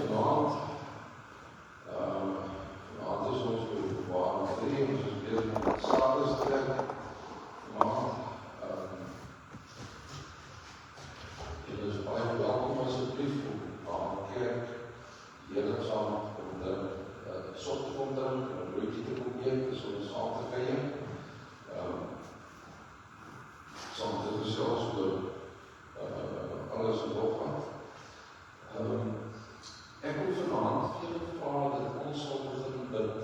vanaand. Vanaand is ons waar ons ons is bezig met het Sabbatsdienst vanaand. Julle is baie welkom asseblief om aan die kerk Here saam om te sop te kom drink, 'n broodjie te kom eet, so ons saam te kuier. Saam te gesels oor alles en nog wat. Ek wil vanaand vir julle vra dat ons sal begin bid.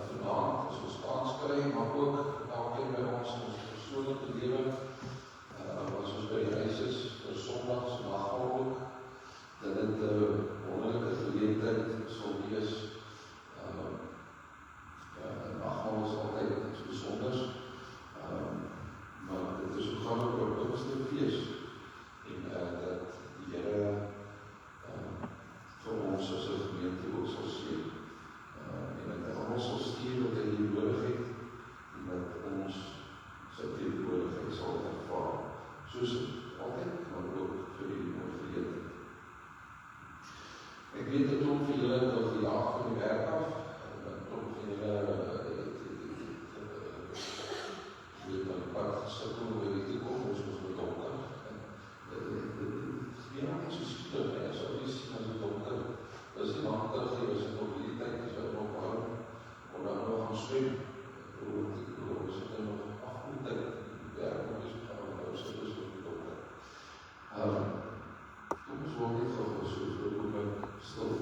Vanaand as ons kans kry, maar ook elkeen by ons in ons persoonlike lewe, as ons by die huis is vir Sondags nagmaal ook, dat dit 'n wonderlike geleentheid sal wees. Nagmaal is altyd iets besonders, maar dit is ook gaan oor 'n Pinksterfees en dat die Here vir ons as 'n gemeente ook sal seën. En dat almal sal stuur wat hy nodig het en dat ons sy teenwoordigheid sal ervaar, soos dit altyd, maar ook vir die verlede. Ek weet dat ook vir julle nog die dag van die werk af, en ook vir julle weet dan pad gesukkel hoe jy te kom, ons moet met donker. Ja, het is so skielig, as al die sien as het donker, is die nacht terug, is het op die tyd, is het nog warm, om dan nog gaan swem, is het nog 8 uur tyd, die werk nog is gaan, nou is het dus op die donker. Kom ons word net gauw, soos we ook stil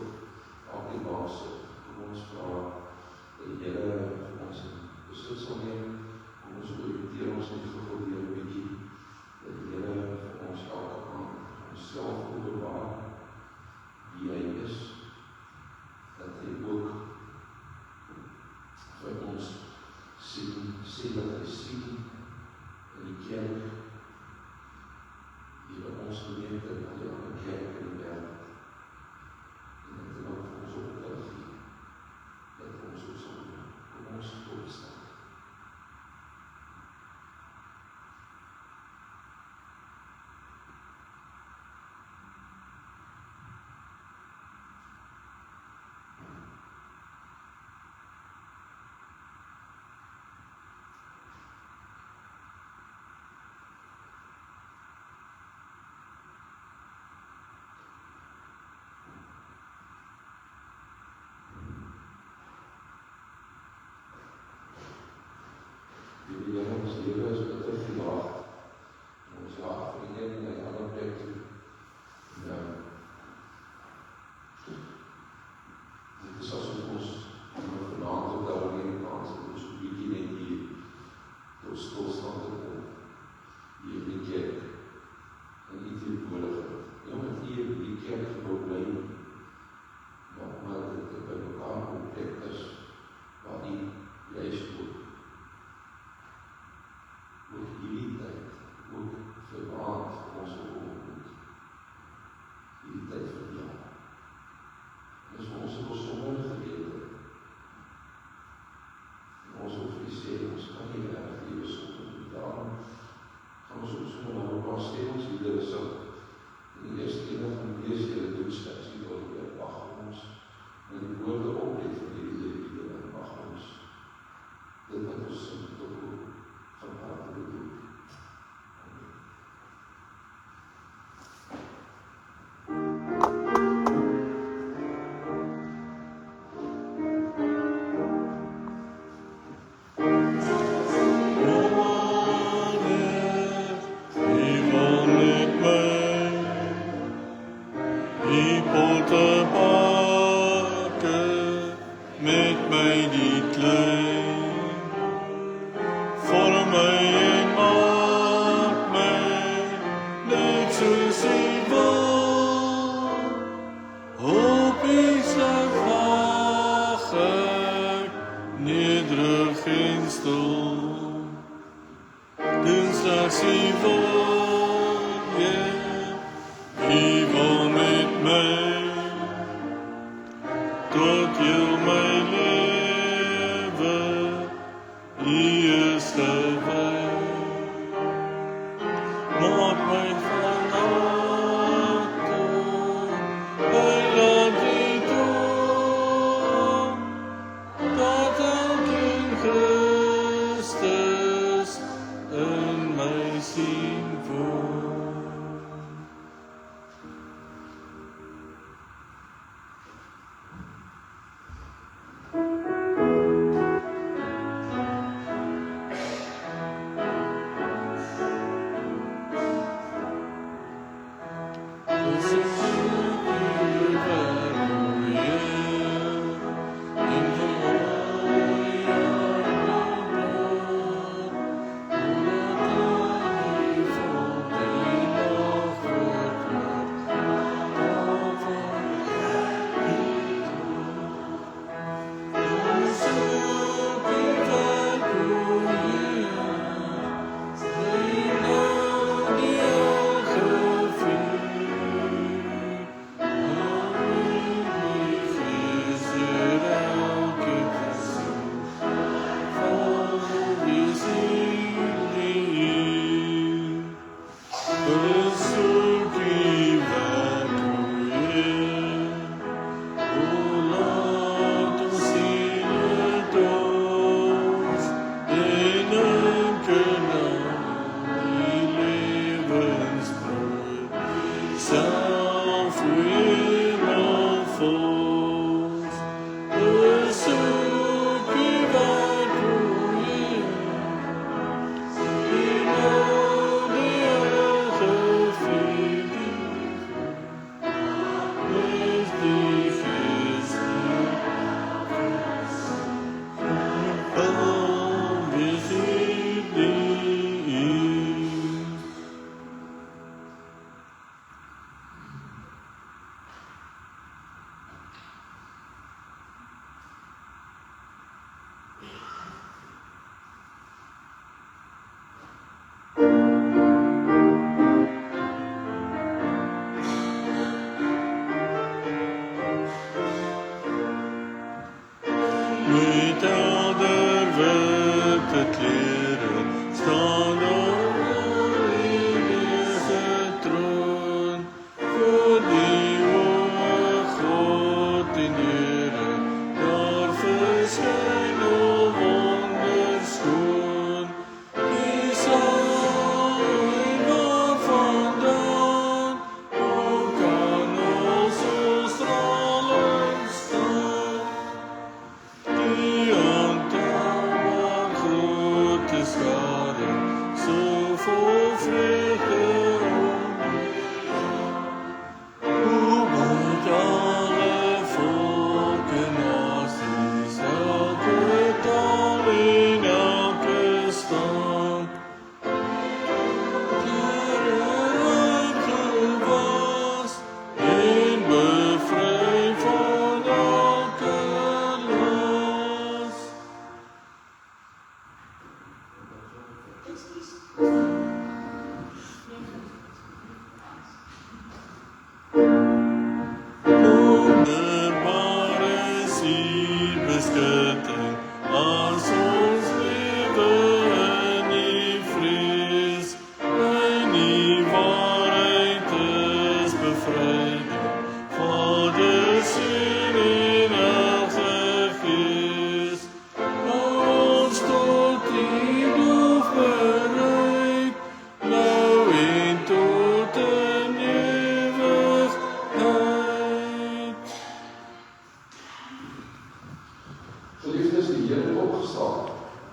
op die baas sit, kom ons vraag, die Here ons in besit sal neem, kom ons oriënteer ons net gauw weer 'n bietjie, dat die Here vir ons elke aand self openbaar wie hy is, dat hy ook vir ons sê dat hy sien in die kerk, hier by ons gemeente en al die ander kerk in die wêreld, en dat hy ook vir ons opdrag gee, dat ons ook sal doen, kom ons opstaan. Die Here ons lewe is bitter verjaag. Ons jaag vir die een en die ander plek toe. Dit is asof ons vanaand op daar in die kans het, ons 'n bietjie net hier tot stilstand te kom. Hier in die kerk. En nie teenwoordigheid. Ja, met hier in die kerk gebou bly, maar dit by mekaar op plek is, waar die juist word. Ook hierdie tyd, ook verwaand ons ontmoet. Hierdie tyd van jou. Dit is vir ons 'n besondere gedeelte. En ons hoef nie sê, ons kan nie reg lewe sonder dit. Daarom gaan ons ook sommer nou 'n paar stemmingsliedere sing. En die eerste ene van die lees julle doen slegs die woorde, mag ons met die woorde oplet van hierdie liedere, mag ons dit wat ons sing tot ook van harte bedoel. Maak my van harte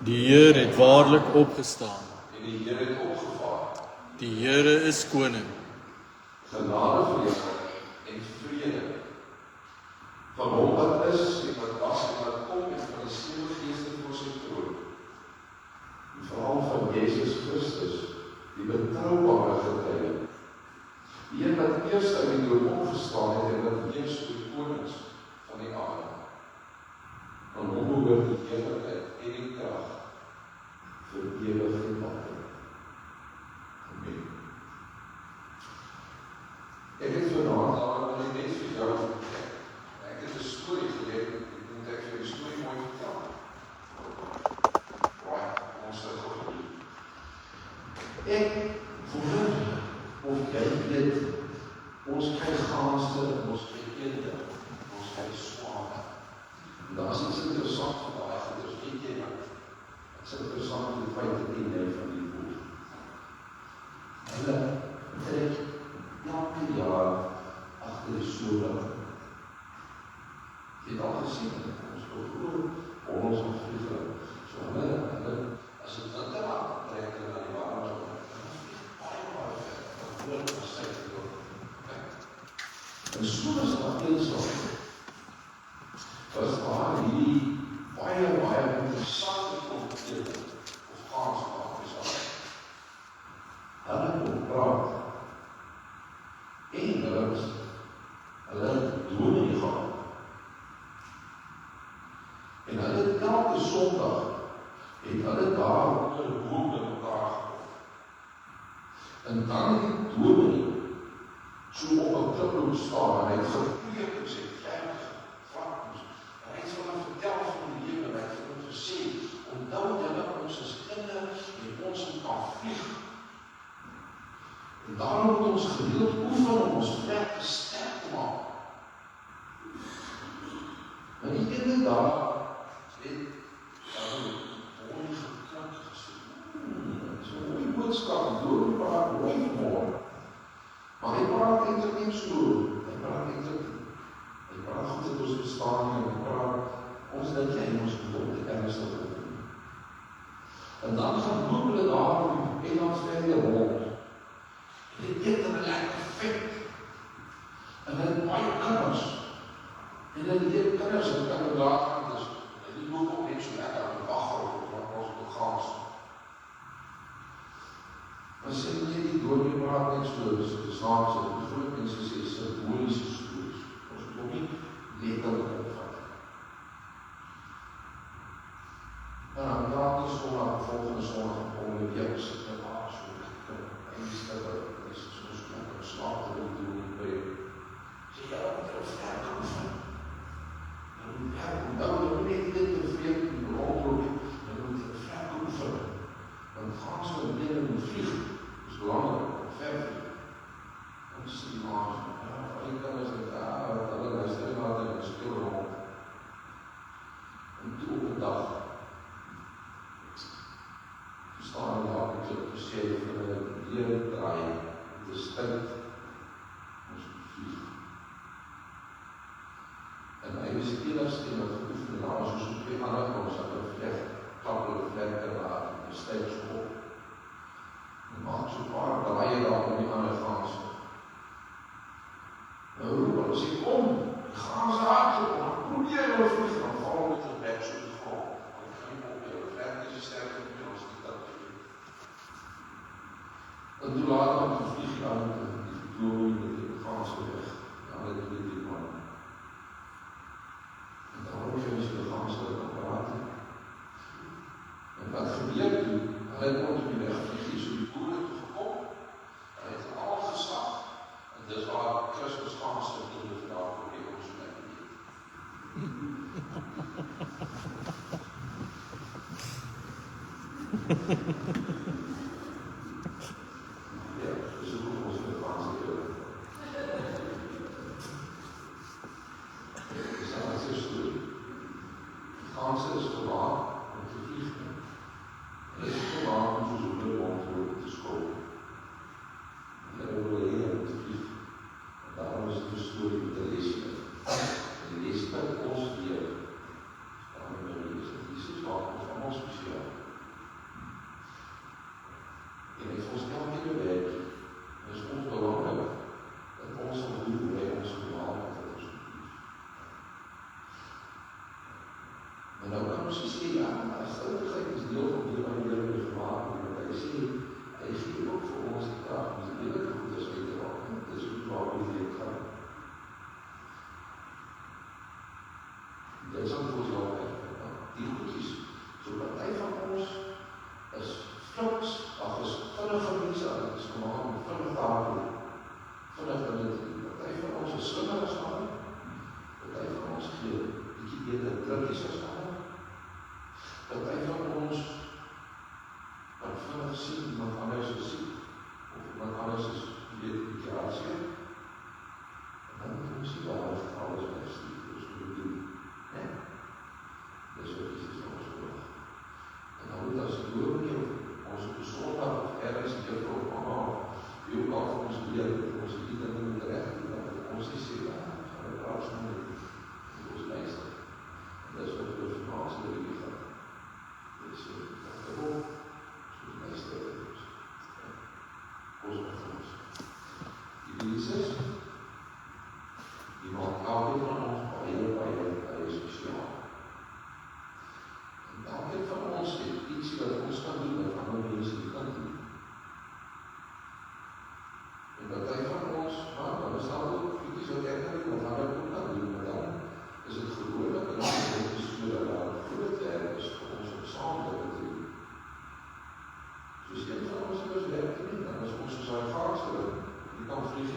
Die Heer het waarlik opgestaan. En die Heer het opgevaar. Die Here is koning. Genade vir julle en vrede van hom wat is en wat was en wat kom en van die Heilige Gees voor sy troon. En veral van Jesus Christus, die betroubare getuie. Die een wat eers uit die dood opgestaan het en wat heers oor die konings van die aarde. Aan hom behoort die heerlikheid en die krag vir ewig en altyd. Amen. Ek het vanaand al net vir jou vertel. Ek het 'n storie geleer, ek moet vir die storie mooi vertel. Ons het gehoor. Ek voel of jy weet, ons kry gaanste, ons kry eende, ons kry swane. En daar is iets interessant van daai goeders, weet jy nou? Dit is interessant om die feit dat die nou van die boer. Hulle trek elke jaar agter die snoeber. Jy het al gesien, ons gehoor, ons vliege. So hulle, as het winter raak, trek hulle na die warme zone. Baie ver, dan hoor ons sy door. En so is dat teensal. Was daar hierdie baie interessante kompeteer of gaanskaap is al. Hulle kon praat en hulle dominee gaan. En hulle elke Sondag het hulle daar onder die boom in mekaar gekom. En dan het die dominee so op 'n kliploop staan en hy het gepreek en sê, vertel van die lewe, hy het ons gesê, onthou julle ons is kinders en ons kan vlieg. En daarom moet ons gereeld oefen om ons vlek sterk te maak. Maar die ene dag, het mooi geklink gesê, so die boodskap, door die praat mooi vanmorgen. Maar hy praat eintlik nie so, hy praat En dan die kinders en kan laat gaan, dus die loop ook net so lekker aan die waggroep op ons op die gans. Maar sê nie die doornie praat net so, dis snaakse, die groot mense sê symboliese stories. Ons moet ook nie letterlik opvat. En dan elke sondag, volgende sondag, om die week sit met haar so, en die stippe, is soos lekker slaap te doen in die sê, ja, wat jy ver kan van. Dan moet net dit tevrede in die rondloop, dan moet jy ver kan van. Want gaan so in die moet vlieg, is belangrijk, ver vlieg. En sê die maas, die kinders het, hulle luister na die speel rond. En toe op een dag, staan in die klip gesê vir hulle leer draai, dit is tyd, ons moet vlieg. En hy was die enigste wat geoefen en daar was soos twee ander ons dat hulle vleg, klap hulle vlekke laat en styg so op. En maak so paar draaie daar om die ander gans. Nou roep hulle, sê kom, die gans hardloop, dan probeer hulle vlieg, dan val hulle met hulle bek so die grond. Want ek gaan nie op hulle vleg, dis die sterkte met ons die dat vlieg. En toe later om te vlieg aan die glooi met die gans weg, dan het die man. En dan hoor jy ons die gans uit apparaat. En wat gebeur toe, hy het ons die weg vlieg, so die boere toe gekom, hy het al geslag, en dis waar Christus gans in die vraag probeer ons lekker eet. Ja, dis hoe ons die gans eet. Dis al sy storie. Die ganse is gewaar om te vlieg. En is gewaar om soos op die rondloop te skool. En hulle wil hier om te vlieg. En daarom is die storie met die leespunt. En die leespunt ons leer. Daarom in die lees, dat Jesus maak ons allemaal spesiaal. En het ons elke werk, is ons belangrijk, dat ons sal doen hoe hy ons gemaakt het, dat ons lief. Maar nou kan ons sê, ja, maar goudigheid is deel van die wat die Here gemaakt het, want hy sê, hy gee ook vir ons die kracht, om die hele goed is uit te raak, en dit is hoe waar die leer gaan. Dit sal vir ons wel die goedjes, so partij van ons is fliks, is vinnige mense, is gemaakt om vinnig daar te doen, vinnig in dit doen. Partij van ons is slimmer as ander, partij van ons gee bietjie beter drukkies as ander, partij van ons kan vinnig sien, iemand anders is siek, of iemand anders is bietjie raadseer, en dan moet ons nie daar alles wegstuur, ons moet doen. Nee? Dis wat Jesus van ons verwag. En dan moet as dominee ons op die sondag of ergens die juffrou of mama wie ook al vir ons leer, dat ons die dinge moet recht doen, dat ons nie sê, ja, gaan we plaats doen, en ons luister. En dis wat die Afrikaanse religie gaat. Dit is wat daarop, ons luister het ons. Ons wat ons. Die Jesus, die maak elke van ons baie spesiaal. En elke van ons het iets wat ons kan doen, wat ander mense nie kan doen. En partij van ons, maar dan is daar ook iets wat ek kan doen, wat ander ook kan doen, maar dan is het gewoonlik, en dan is het so dat daar groot werk is vir ons om saam te doen. Soos een van ons werk te doen, dan is ons soos hy gaas te doen, die kan vlieg,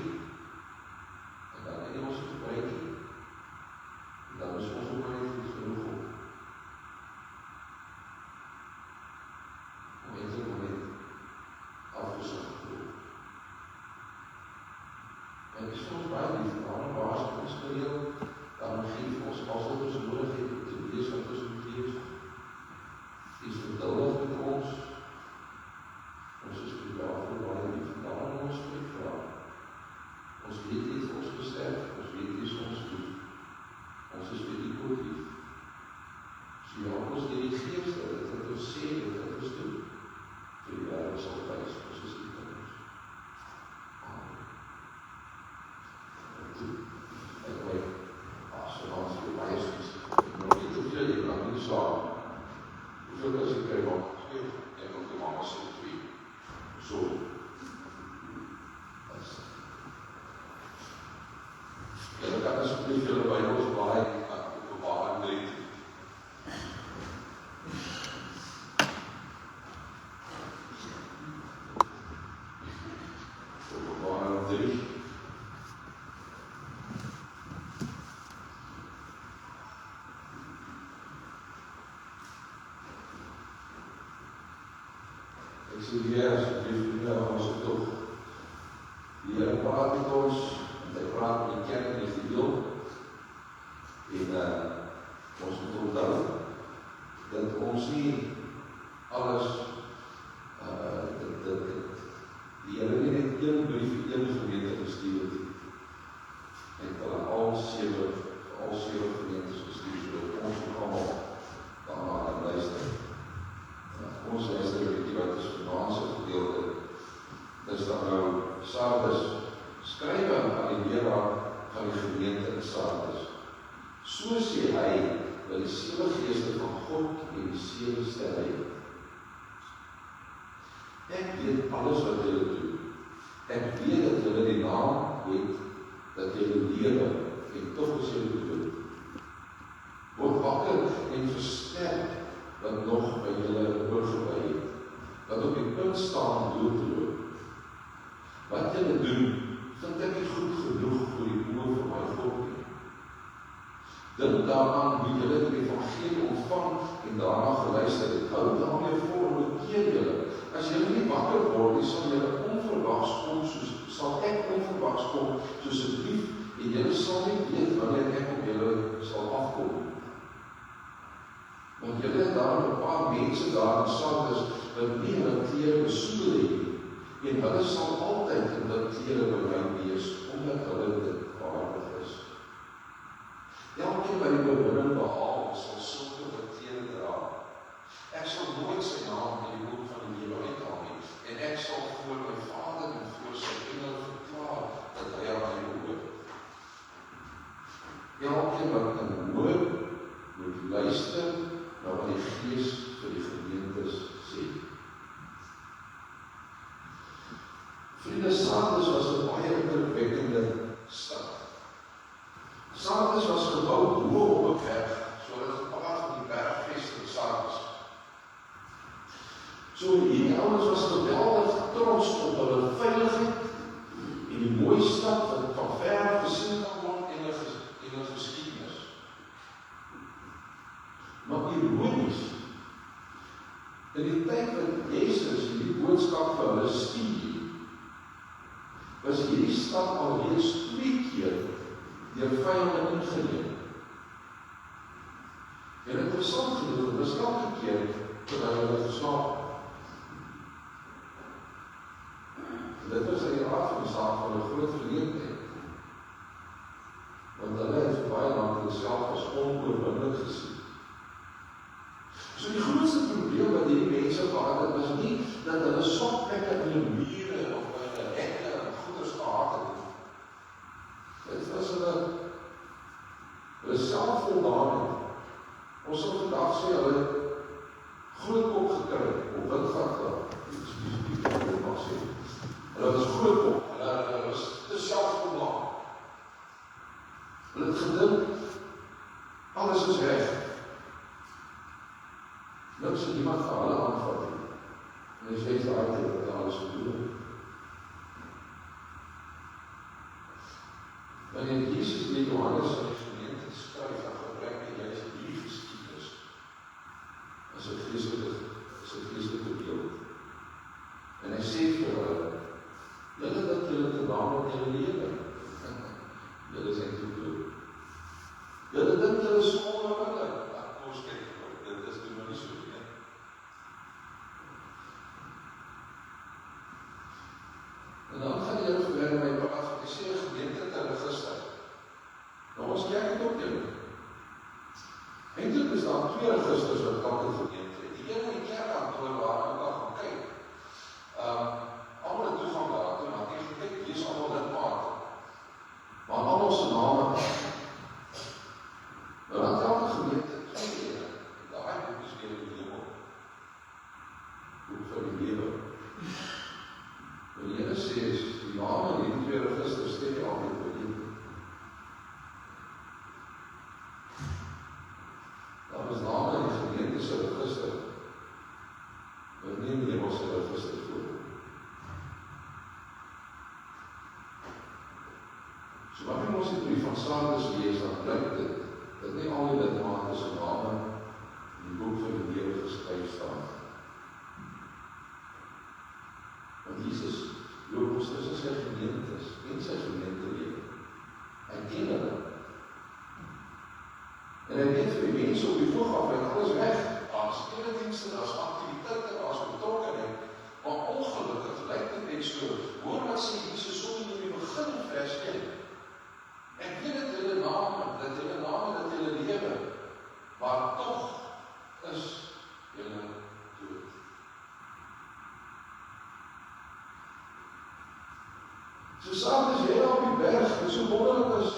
sê weer, asseblief, ons het tog. Die Here praat met ons, en hy praat met die kerk in die geheel, en ons moet onthou, dat ons nie alles, die Here nie net een brief, een gemeente gestuur het, en hulle al sewe gemeentes gestuur, sodat ons ook allemaal daarna kan luister. Ons luister een bietjie wat is Romaanse gedeelte, dis dan nou Sardes, skrywe aan die leraar van die gemeente in Sardes. So sê hy, dat die 7 geeste van God en die 7 sterre het. Ek weet alles wat julle doen. Ek weet dat julle die naam het, dat julle lewe en tog is julle dood. Word wakker en versterk wat nog by julle oorgebly het, wat op die punt staan dood te loop. Wat julle doen, vind ek nie goed genoeg vir die oor van my God nie. Dink daaraan hoe julle die evangelie ontvang en daarna geluister het. Hou daarmee vol en bekeer julle. As julle nie wakker word, sal julle onverwags kom, sal ek onverwags kom, soos 'n dief, en julle sal nie weet wanneer ek op julle sal afkom. Want julle het daar 'n paar mense daar in Sardes wat nie hulle klere besoedel het nie, en hulle sal altyd in hulle klere by my wees, omdat hulle dit waardig is. Elkeen by die bewinning behaal sal sulke klere dra. Ek sal nooit sy naam in die boek van die lewe uithaal nie, en ek sal voor my Vader en voor sy engele verklaar dat hy aan my behoort. Elkeen wat in hoor, moet luister na wat die Gees vir die gemeentes sê. Vriende, Sardes was 'n baie indrukwekkende stad. Sardes was gebou bo op 'n berg, sodat het gepraat van die bergvesting Sardes. So hierdie ouens was geweldig trots op hulle veiligheid en die mooi stad wat van ver gesien kan word en hulle geskiedenis. Maar ironies, in die tyd wat Jesus hierdie boodskap vir hulle stuur, was hierdie stad alreeds 2 keer deur vyande ingeneem. En interessant genoeg, was elke keer terwyl hulle geslaap. Dit was in die aard van die saak van 'n groot geleentheid, want hulle het baie lank hulle self as onoorwinnelik gesien. So die grootste probleem wat hierdie mense gehad het, was nie dat hulle sokplekke in die mure of in die hekke en goeders gehad het. Dit was hulle selfvoldaanheid. Ons sal vandag sê, hulle groot kop gekry, op wit gat gehad. Hulle was groot kop, hulle was te selfvoldaan. Hulle het gedink, alles is reg. Niks het iemand vir hulle aanvat nie. En hy sê daai tyd dat alles gedoen. Wanneer Jesus met Johannes in die gemeente skryf, dan gebruik hy juist hierdie geskiedenis as 'n geestelike beeld. En hy sê vir hulle, julle dat julle te naam op julle lewe. Julle is eintlik dood. Julle dink julle is onverwinnelik. Kom ons kyk, dit is nou nie so nie. En dan gaan jy ook weer my praat van die 7 gemeente te register. Nou ons kyk dit op julle. Eintlik is daar 2 registers wat elke gemeente het. Die een in die kerkkantoor waar ons dan gaan kyk. Almal het toegang daartoe, maar jy kyk, hier is almal lidmate. Maar almal se name daar. Nou dan elke gemeente 2 lede. Daai boek is weer die lewe. Boek van die lewe. Wat die Here sê is, die name in die 2 registers steek jy altyd vir die. Daar is name in die gemeente se register, wat nie in die hemelse register voorkom. So wanneer ons die brief van Sardes lees, dan blyk dit, dat nie al die lidmate se name in die boek van die lewe geskryf staan. gemeentes en sy gemeentelewe. Hy ken hulle. En hy weet vir die mense op die voorgrond, hy alles weg. Daar's eredienste, daar's aktiwiteite, daar's betrokkenheid. Maar ongelukkig lyk dit net so. Hoor wat sê Jesus so in die begin vers 1. Ek weet dit hulle name, dat hulle lewe, maar tog is julle dood. So saam as jy op die berg, dit so wonderlik is.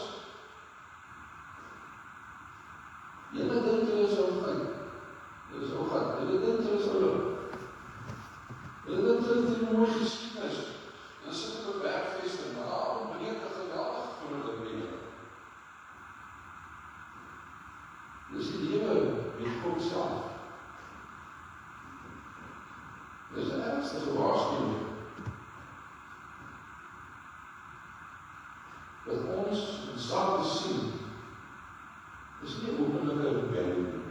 Julle dink julle is oukei. Julle is oukei. Julle dink julle is oukei. Julle dink julle het 'n mooi geskiedenis. Julle sit op 'n bergfeesting, maar daar ontbreek 'n geweldige groot lewe. Dis die lewe met God self. Dis 'n ernstige waarskuwing. Dat ons in staat te sien, is nie 'n openlike rebellie nie.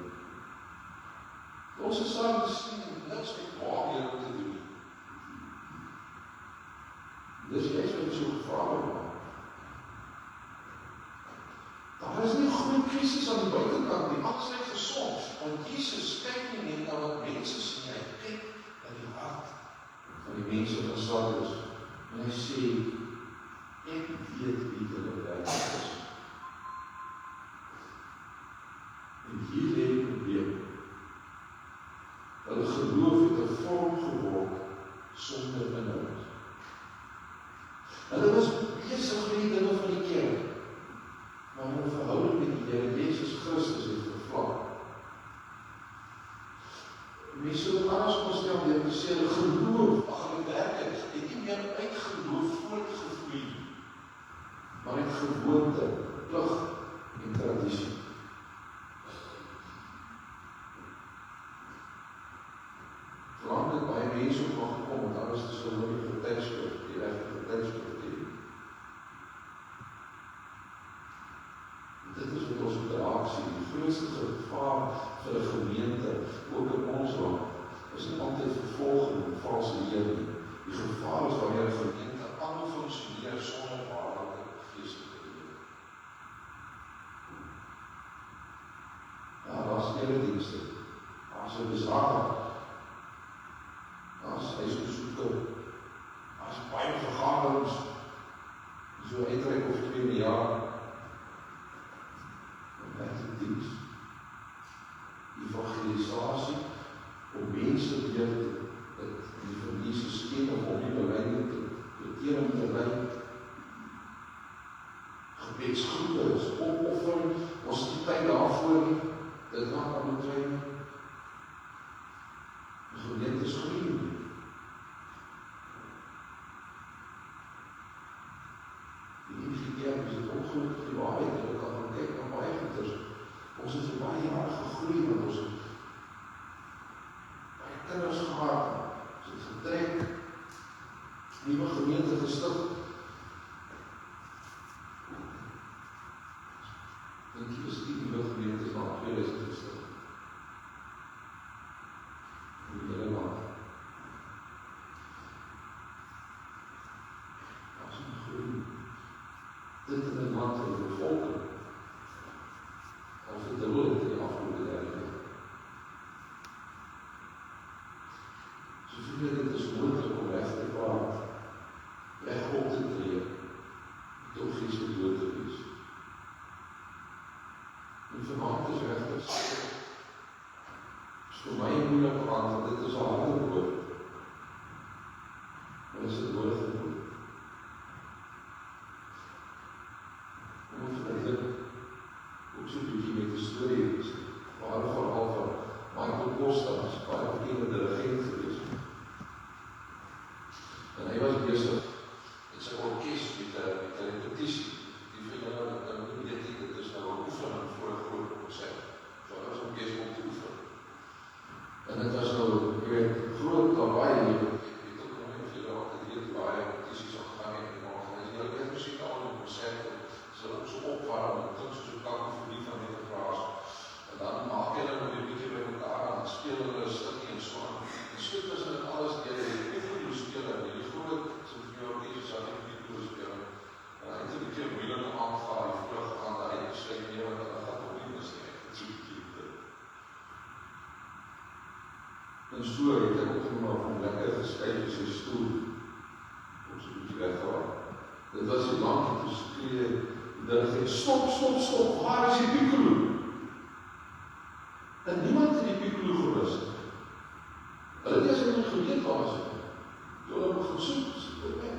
Ons is staat te sien, niks met waarhede te doen. Dis juist wat so gevaarlik maak. Daar is nie 'n groot krisis aan die buitenkant nie, alles lyk gesond, want Jesus kyk nie net na wat mense sien, hy kyk na die hart van die mense wat swak is, en hy sê, ek weet wie hulle werklik is. En hier lê die probleem. Hulle geloof het 'n vorm geword sonder inhoud. Hulle was besig met die dinge van die kerk, maar hulle verhouding met die Here Jesus Christus het vervlak. Mense het anders opgestel deur te sê hulle geloof, hulle werke, het nie meer uit geloof voortgevloei, maar uit gewoonte, plig en tradisie. Terwyl dit baie mense op mag gekom, want anders is hulle nie getuigskrif, die regte getuigskrif teen. Dit is wat ons moet raak sien. Die grootste gevaar vir 'n gemeente, ook in ons land, is nie altyd vervolging en valse leer nie. Die gevaar is wanneer 'n gemeente aanhou funksioneer sonder waarlike geestelike lewe. Ja, daar's eredienste, daar's 'n besaar, daar's huisbesoeke, daar's baie vergaderings, so uitreik of 2 in die jaar. Diens, evangelisasie, om mense weer die van Jesus ken of om die beleiding te tering te lei. Gebedsgroepe is opoffering, ons die tyd daarvoor nie, dit raak aan die klein. Die gemeente is groei. Die kerk is het ongelukkig die waarheid, en ek kan gaan kyk na baie goeders. Ons het vir baie jare gegroei, want ons het baie kinders gehad, ons het getrek, nuwe gemeente gestig. Dink jy is die nuwe gemeente is al 2000 gestig. In die hele land. Ons het gegroei. Dit in 'n land van bevolking. Ons het te hoor in die afgelope 30 jaar. Soveel dit is moontlik om weg te praat, weg op te tree, toch iets dood te wees. En vanaand is regtig, is vir my moeilik aan, want dit is 'n harde woord. Maar is dit nodig woord? Ons verduidelik ook so 'n bietjie met die storie is, waar veral van Michael Costa, is baie bekende dirigent gewees. En hy was besig met sy orkes met 'n repetisie. Die vir julle wat nou nie weet nie, dit is nou 'n oefening voor 'n groot konsert. So as orkes om te oefen. En dit was nou, jy weet, groot En so het ek opgemaak om lekker geskyk in sy stoel, om so 'n bietjie weggehaal. Dit was die lank, toe skree die stop, waar is die piccolo? En niemand het die piccolo gewus. Hulle het eers nie geweet waar is dit. Toe hulle begin soek,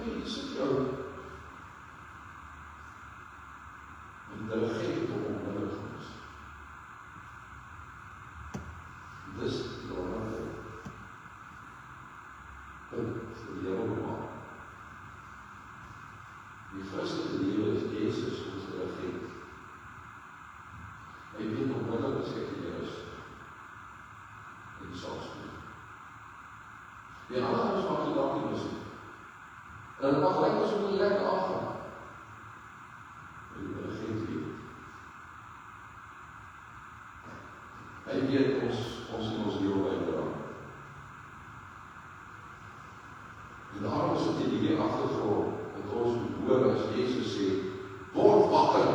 hier sit jou. En die dirigent het hom onmiddellik gewus. Dis die wonderlike punt vir die Here gemaak. Die Christelike lewe is Jesus ons dirigent. Hy weet onmiddellik as ek die Here is. En die saak speel. Die ander is wat gedag die muziek. En het mag lekker so lekker afgaan. En die dirigent weet. Hy weet ons in ons deel uitdra. En daarom is het hier achtergrond, dat ons moet hoor as Jezus sê, word wakker.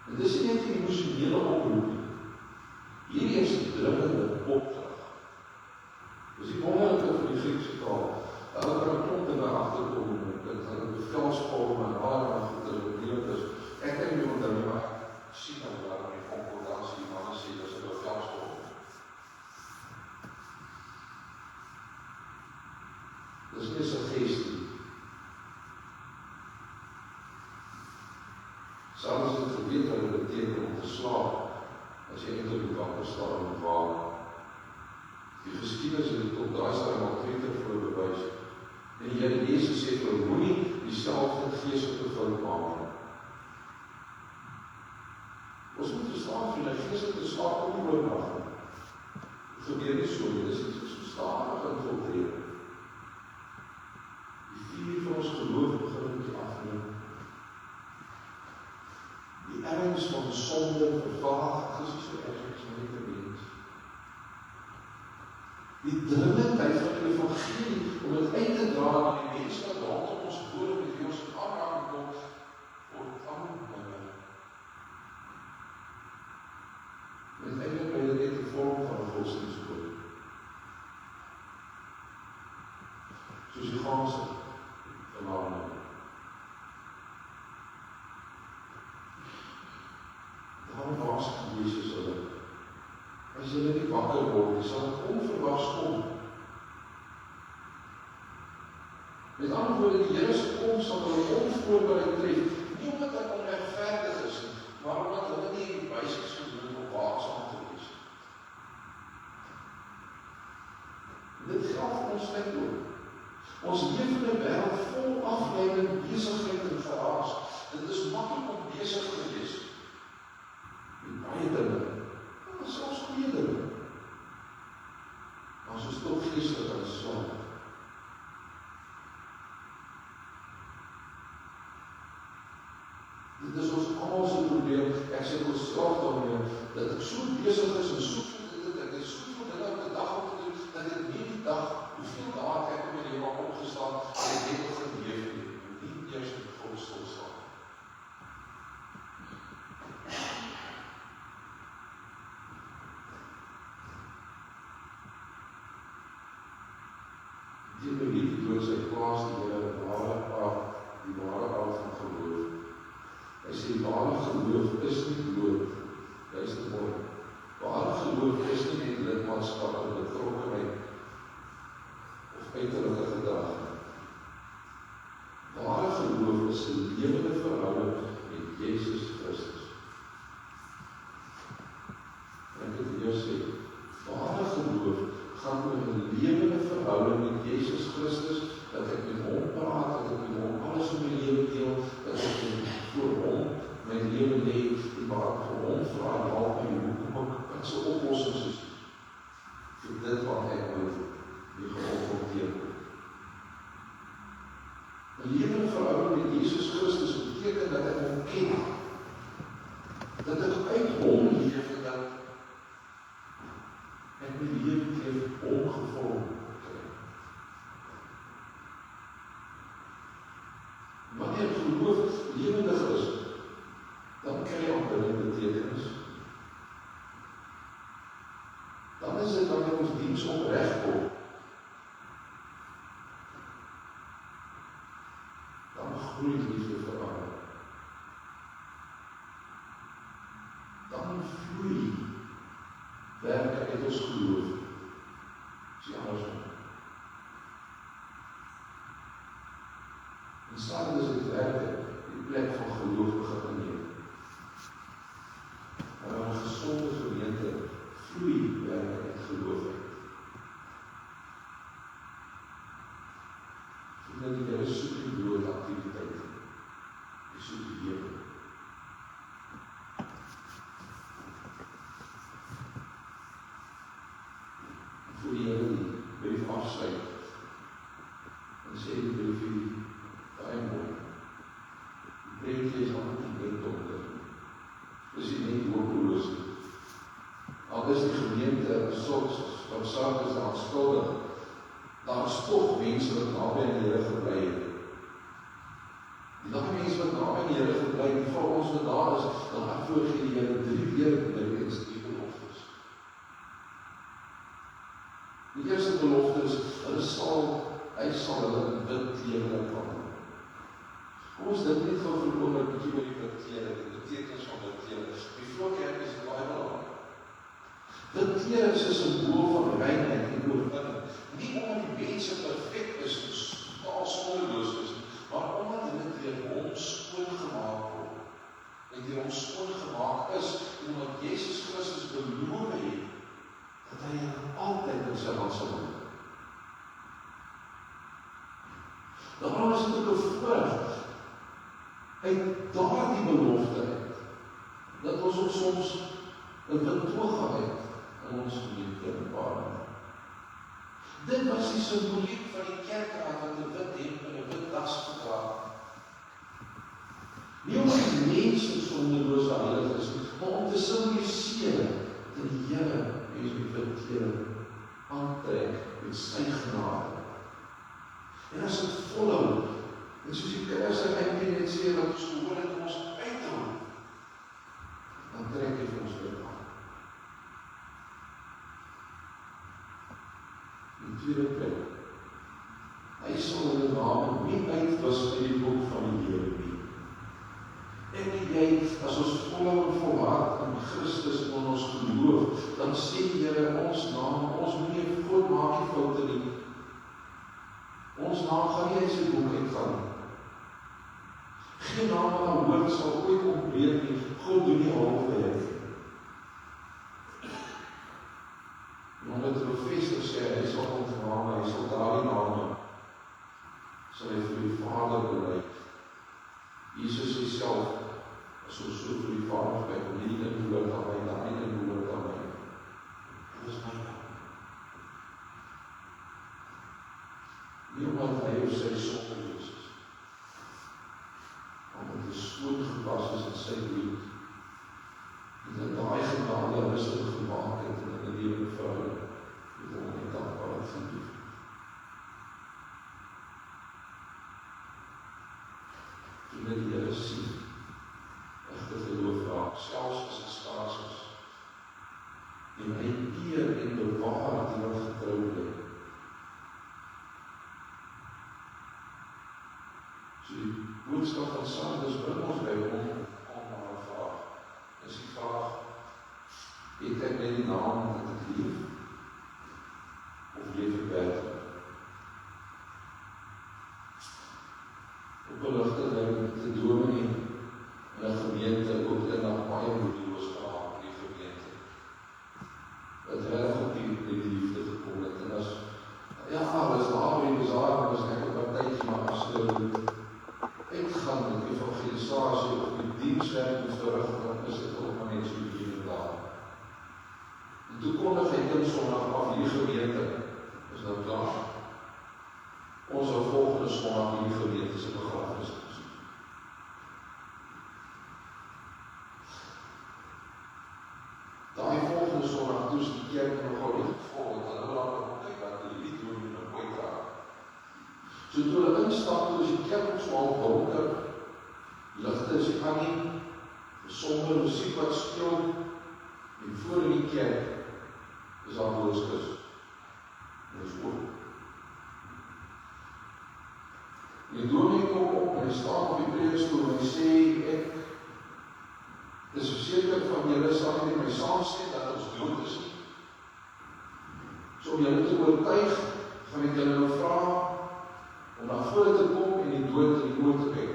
En dis nie net die emosionele oproep. Hierdie is die dringende opdrag. Dis die wonderlike van die Griekse taal. Hulle kan 'n klomp dinge agterkom, dat hulle bevelsvorm en waar gedelegeerd is. Ek dink nie onthou nie, maar ek sien nou daar in die concordansie, maar dan sê dis 'n bevelsvorm. Dis nie 'n suggestie. Selfs as dit geweet wat dit beteken om te slaap, as jy eintlik wakker staan en waak. Die geskiedenis het dit op daai stadium al 2 keer voorbewys. En die Here Jesus sê vir hom, moenie dieselfde geestelike fout maak nie. Ons moet verstaan vir die geestelike slaap kom nie oornag nie. Dit gebeur nie so nie, dis iets so stadig infiltreer. Die vuur van ons geloof begin met die afneem. Die erns van sonde vervaag, dis nie so erg as net 'n mens. Die dringendheid van die evangelie om dit uit te dra aan die mense wat rondom ons boere met wie ons in aanraking kom, word aangeneem. En eintlik bly dit net 'n vorm van 'n godsdienstskool. Soos die ganse vanavond. Daarom waarsku Jesus hulle. As julle nie wakker word, sal dit onverwags kom. Met ander woorde, die Here se koms sal hulle onvoorbereid tref. Nie omdat hy onregverdig is, maar omdat hulle nie die wyses gedoen om waaksaam te wees. Dit geld vir ons tyd ook. Ons leef in 'n wêreld vol afleiding, besigheid en geraas. Dit is maklik om besig te wees. En baie dinge, selfs goeie dinge. Maar ons is toch geestelik aan die slaap. Dit is ons almal se probleem. Ek sê ons self daarmee, dat ek so besig is en so veel dit is so veel dinge op die dag om te doen, dat ek nie die dag, hoeveel dae ek in my lewe al opgestaan, en ek het al geleef nie, en nie eers met God stilstaan. Die belief door sy plaas die Here die ware aard van geloof. Hy sê, ware geloof is nie dood, luister mooi. Ware geloof is nie net lidmaatskap en betrokkenheid of uiterlike gedrag. Ware geloof is 'n lewende verhouding met Jesus Christus. En ek het weer sê, ware geloof gaan oor 'n lewende verhouding met Jesus Christus, dat ek met hom praat, dat ek met hom alles in my lewe deel, dat ek voor hom my lewe lê, en waar ek vir hom vra, help my, hoekom ek wat sy oplossings is, vir dit wat ek moet, die geconfronteer word. 'n lewende verhouding met Jesus Christus beteken dat ek hom ken, dat ek uit hom leef, en dat ek my lewe leef ongevormd kry. Wanneer geloof lewendig is, dan kry jy ook 'n betekenis. werk uit ons geloof. Is die andersom. En staan is het werk die plek van geloof begin neem. Maar in 'n gesonde gemeente vloei werk uit geloof uit. Vriende, die Here soek nie bloot aktiwiteite. Hy soek die lewe. Voor die Here die brief afsluit en sê die brief hier baie mooi. Die prentjie is al nie net donker. Dis nie hopeloos nie. Al is die gemeente soms wat saak is aan skuldig, daar is toch mense wat naby aan die Here gebly het. Die mense wat naby aan die Here gebly het, die vir ons wat daar is, dan antwoord gee die Here 3 weerens die beloftes. Die eerste belofte is, hy sal hulle in wit klere kan. Kom ons dink net gou vir 'n oomblik bietjie oor die wit klere, die betekenis van wit klere. Die voorkerk is baie belangrik. Wit klere is 'n simbool van reinheid en oorwinning. Nie omdat die mense perfek is en totaal sondeloos is, maar omdat hulle deur hom skoongemaak word. En deur hom skoongemaak is, en omdat Jesus Christus beloof het, dat hy altyd in sy hand sal doen. Daarom is dit 'n voorreg uit daardie belofte uit, dat ons ook soms 'n wit toga het in ons gemeente ervaring. Dit was die simboliek van die kerkraad wat 'n wit hemp en 'n wit das gedra het. Nie omdat die mense sondeloos en heilig is, maar om te simboliseer dat die Here mens met wit klere aantrek met sy genade. En as dit volhou, en soos die Kers in eindelijk net sê, dat ons gehoor het om ons uit te hou, dan trek hy vir ons weer aan. In tweede plek, hy sal hulle name nie uitwis uit die boek van die Here nie. En jy, as ons volhou en volhard in Christus in ons geloof, dan sê die Here ons naam, ons moet nie God maak die foute nie. Ons naam gaan nie uit sy boek uitgaan. Geen naam aan die woord sal ooit ontbreek nie. God doen nie halfwerk. En omdat die professor sê, hy sal ontname, hy sal daardie name, sal hy vir die Vader bely. Jesus hy self, as ons so vir die Vader kyk, om die een woord aan my, daardie een woord aan my. Dit is my naam. Nie omdat hy of sy sondeloos is, omdat hy skoon gewas is in sy bloed, en dat daai genade rustig gemaak het in 'n lewe vrou, met hom net dankbaarheid gaan doen. Toen die Here sien, egte geloof raak, selfs as dit skaars is, en hy eer en bewaar die wat getrou bly. So die boodskap van Sardis bring ons by hom na 'n vraag. Is die vraag, het ek net die naam dat ek leef? Of leef ek werklik? Op 'n ligte ding te dominee in 'n gemeente ook in 'n baie moedeloos geraak in die gemeente. Het reg op die liefde gekom het en as is daar by die bazaar en as ek 'n partytjie maar afstel uitgaan met evangelisasie of die dienswerk moet verrig, dan is dit ook maar net so hier en daar. En toe kondig hy een Sondag af, hierdie gemeente is nou klaar. Ons sal volgende Sondag hierdie gemeente se begrafnis doen. Daai volgende Sondag toe is die kerk nogal nie vol, want hulle laat nog kyk wat hulle nie doen en nou ooit raak. So toe hulle instap, toe is die kerk ons al donker, ligte is aan nie, somber musiek wat speel, en voor in die kerk is daar doodskis. En dit is oop. En die dominee kom op, en hy staan op die preekstoel, en hy sê, ek is verseker van julle sal nie my saamstem dat ons dood is nie. So om julle te oortuig, gaan ek julle nou vra om na vore te kom en die dood in die oë te kyk.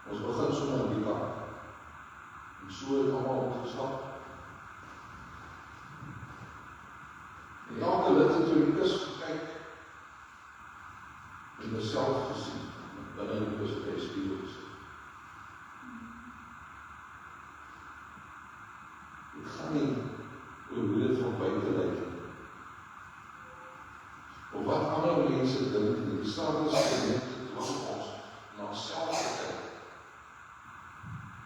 Ons begin sommer aan die kant. En so het allemaal opgestap. En elke lid het oor die kus gekyk en myself gesien, binne die kus het hy spiegel gesien. Dit gaan nie oor hoe dit van buiten lyk nie. Of wat ander mense dink nie, die Satan se gemeente dwing ons na onsself te kyk.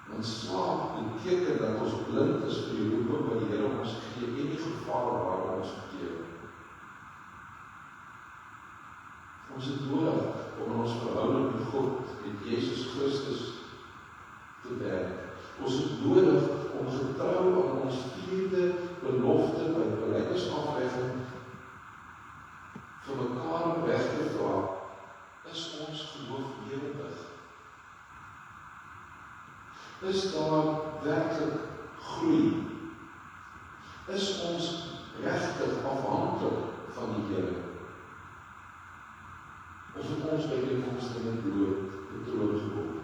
Want slaap beteken dat ons blind is vir die roeping wat die Here ons gee en die gevare waar ons verkeer. Ons het nodig om in ons verhouding met God en Jesus Christus te werk. Ons het nodig om getrou aan ons vierde belofte by belydenisaflegging vir mekaar weg te vra, is ons geloof lewendig? Is daar werklik groei? Is ons regtig afhanklik van die Here? Of het ons by die komste in die dood betroon geword?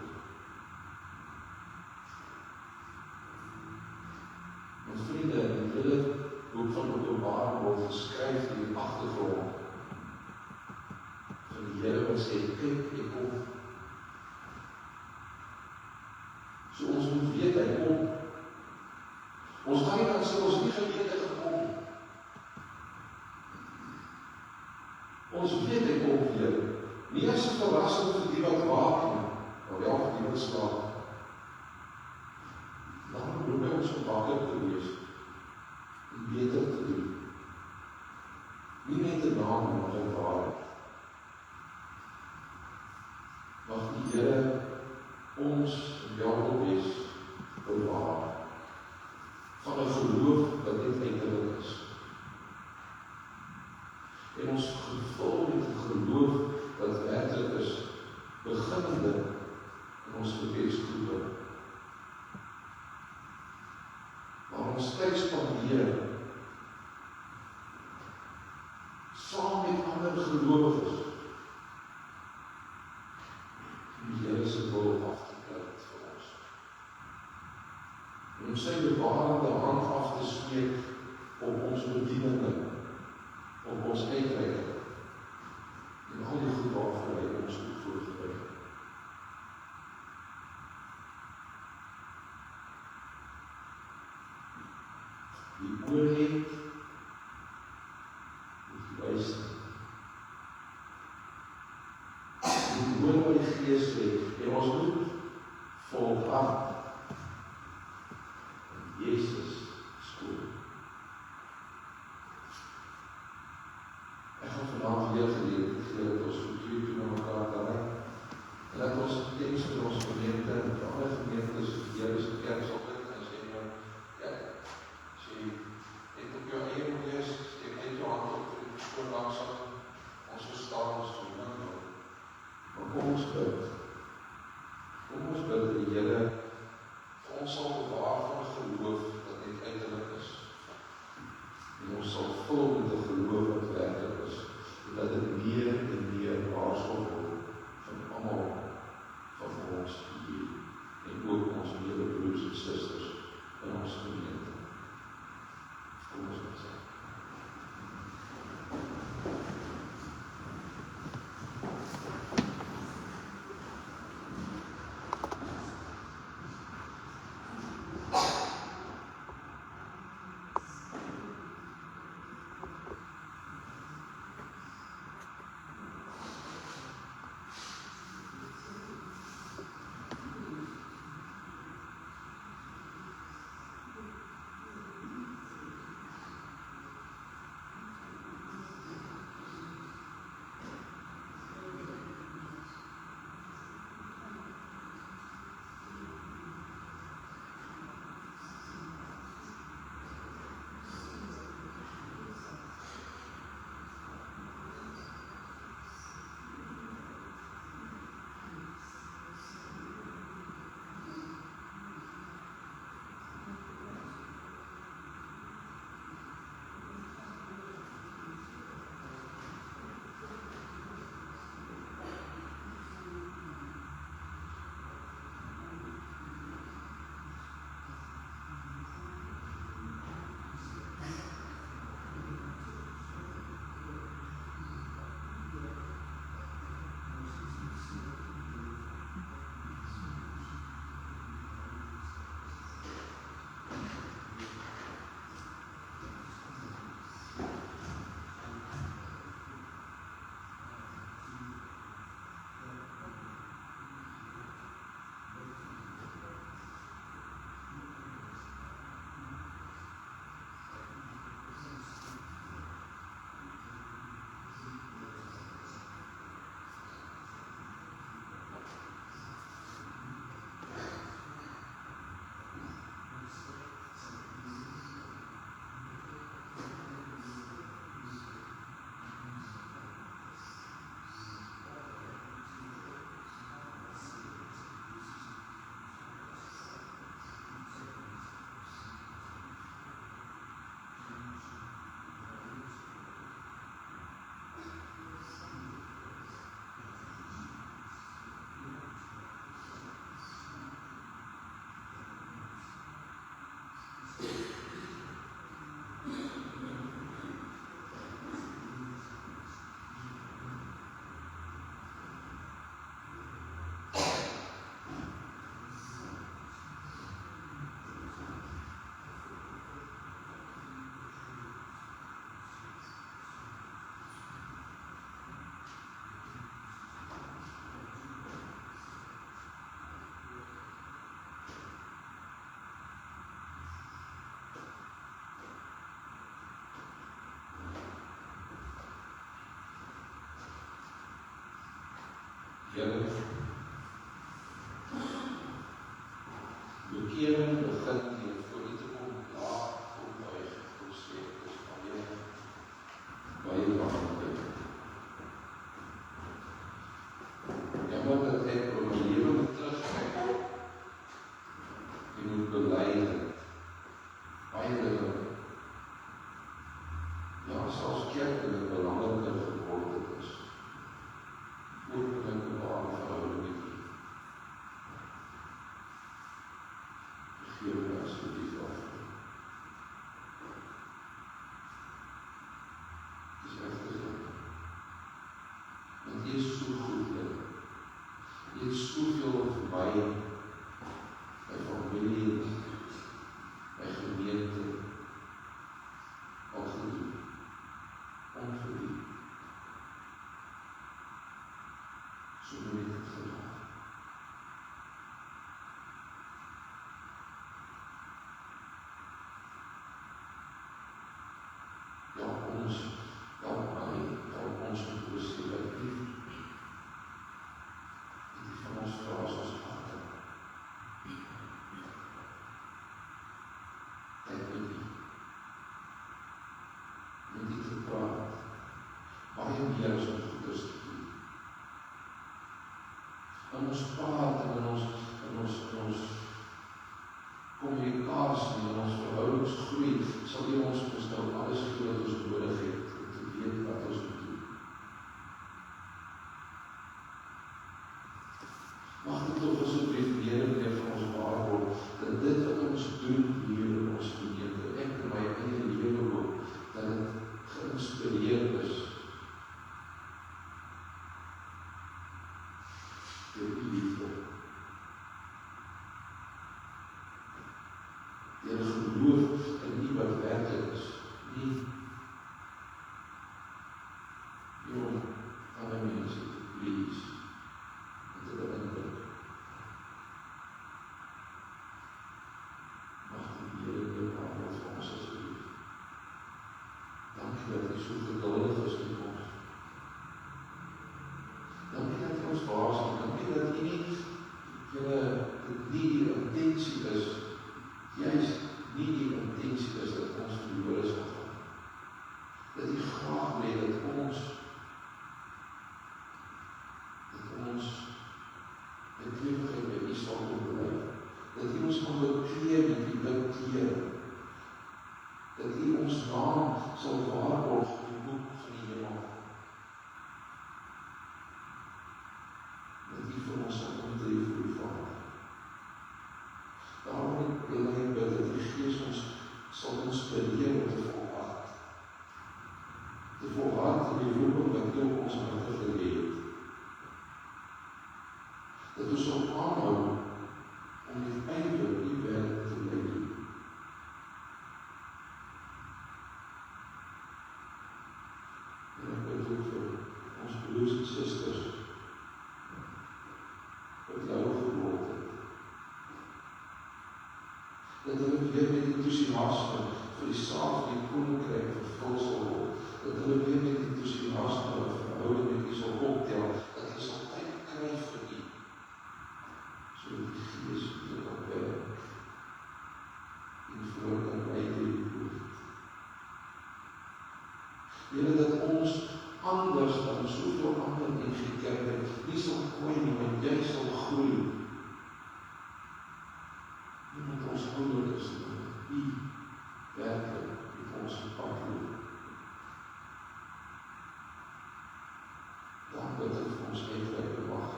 Ons vriende, in die hele boek van Openbaring word geskryf in die agtergrond van die Here wat sê, kyk, ek kom. So ons moet weet, hy kom. Ons gaan nie dan sê, ons nie gewete gekom. Ons weet, hy kom weer. Nie as 'n verrassing vir die wat waak nie, maar wel vir die wat slaap. Daarom roep hy ons om wakker te wees en beter te doen. Nie net te naam, maar in waarheid. Mag die Here ons welkom wees bewaar van 'n geloof wat net uiterlik is. En ons gevul met 'n geloof wat werklik is, beginnende in ons gebedsgroepe. Waar ons tyd spandeer saam met ander gelowiges om die Here se wil af te pleit vir ons. En om sy bewarende hand af te steek op ons bedieninge, op ons uitreiking en al die goed waarvoor hy ons goed voorgebring. Die oor het, moet die luister. Die hoor wat die Gees sê, en ons moet volhard in Jesus skool. Ek gaan vanavond weer geleerd dat ons voor 2 toe na mekaar kan ry. En dat ons dienst in ons gemeente en vir ander gemeentes, die Here se kerk sal bid en sê, ja, sê, ek op jou eie moet lees, steek net jou hand op vir die voorlangsing, ons verstaan ons gemeente. Maar kom ons bid. Kom ons bid dat die Here Here, bekering begin deur voor U te kom laag opbuig, opsweek, dis baie belangrijk. Jammer dat ek oor my lewe moet terugkyk en moet bely dat baie dinge, ja, selfs kerke belangriker geword het is. Ook met my ware verhouding met U. Vergeef my asseblief daarvoor. Het is regtig dit. Want U is so goed, Here. U het soveel vir my familie, my gemeente al gedoen. Onverdiend. So moet ek het gedaan. Help ons om te besef dat U van ons vra as ons Vader. Tyd met U. Met U te praat. Baie meer as ons goeders te doen. In ons praat en in ons kommunikasie en ons verhoudingsgroei sal U ons nou alles gee wat ons nodig het om te weet wat ons moet doen. Mag dit toch asseblief meer en meer van ons waar word, dat dit wat ons doen hier in ons gemeente, ek in my eie lewe ook, dat het geïnspireerd is deur U liefde. Deur geloof in U wat werklik is, nie om ander mense te please en te beïndruk. Mag die Here jou aanword vir ons asseblief. Dankie dat U so geduldig is met ons. Dankie dat U ons waarsku. Dankie dat U nie die intensie is, juist nie die intensie is dat ons verlore sal gaan. Dat U graag wil dat ons met ewigheid by U sal bly. Dat U ons kan bekleed met U bidkleed. Dat U ons naam sal waarborg in die boek van die hemel. Dat U vir ons sal omtree vir U Vader. Daarom wil ek bid dat die Gees ons sal inspireer om te volhard. Te volhard in die roeping wat U op ons harte gelê het. Dat ons sal aanhou om uiteindelik U werk te bly doen. En ek bid ook vir ons broers en susters wat jou geword het. Dat hulle weer met enthousiasme vir die saak van die koninkryk vervul sal word. Dat hulle weer met enthousiasme en verhouding met U sal optel. Dat hulle sal tyd kry vir U. Sodat die Gees weer kan werk en voor kan lei deur die woord. Here, dat ons anders dan soveel ander NG Kerke nie sal gooi nie, maar jy sal groei. Nie met ons ouderlik is, maar met U werklik met ons gepad loop. Dan bid ek vir ons uitreike mag.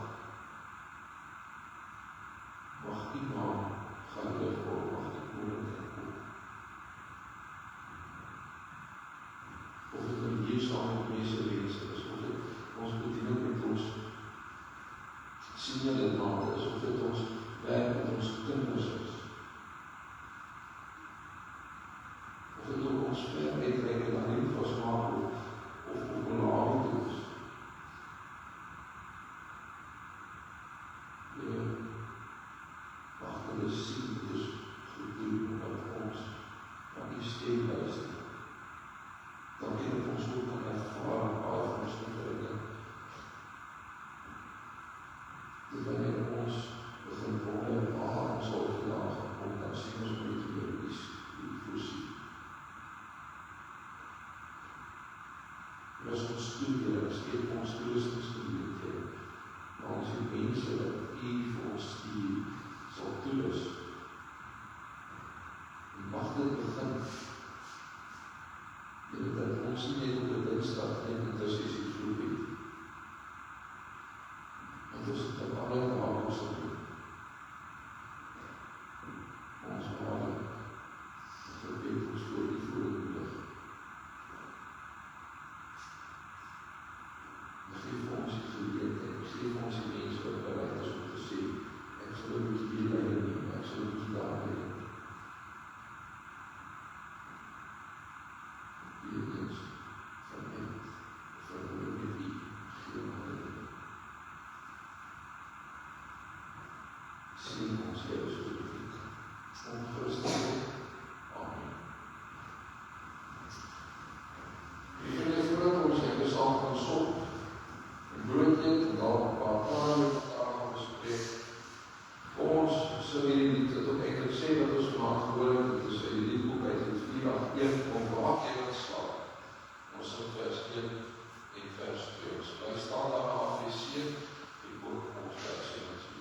Mag U naam geheilig word, mag die koninkryk kom. Of dit nou hier saam met mense wense is, of dit ons bediening met ons senior lidmate is, of dit ons werk met ons kinders is. Of dit ook ons ver uitreike dan nie vasmaak of op een avond is. Mag hulle sien, dis gedoen wat ons van die stem luister. Dankie dat ons ook kan ervaar baie van ons kinderinge So hierdie lied het ook eintlik sê wat ons vanaand gehoor het, dit is 'n liedboek uit Jeremia 1 om waak jy wat slaap. Ons sing vers 1 en vers 2. Ons bly staan daar na afleseer en ook ons vers 1 en 2.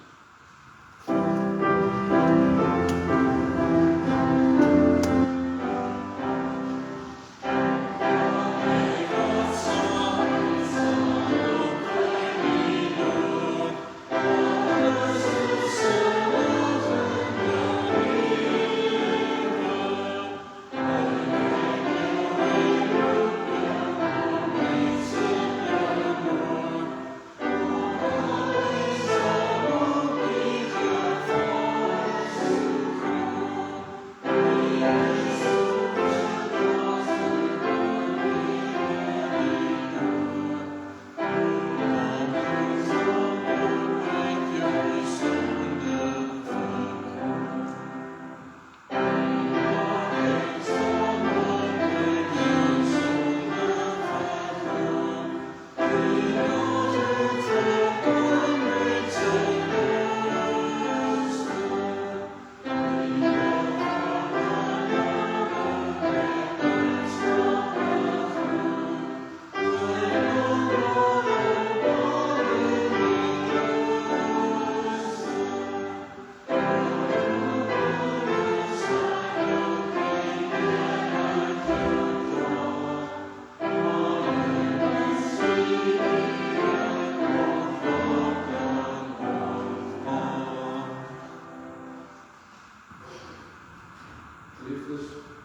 Liefdes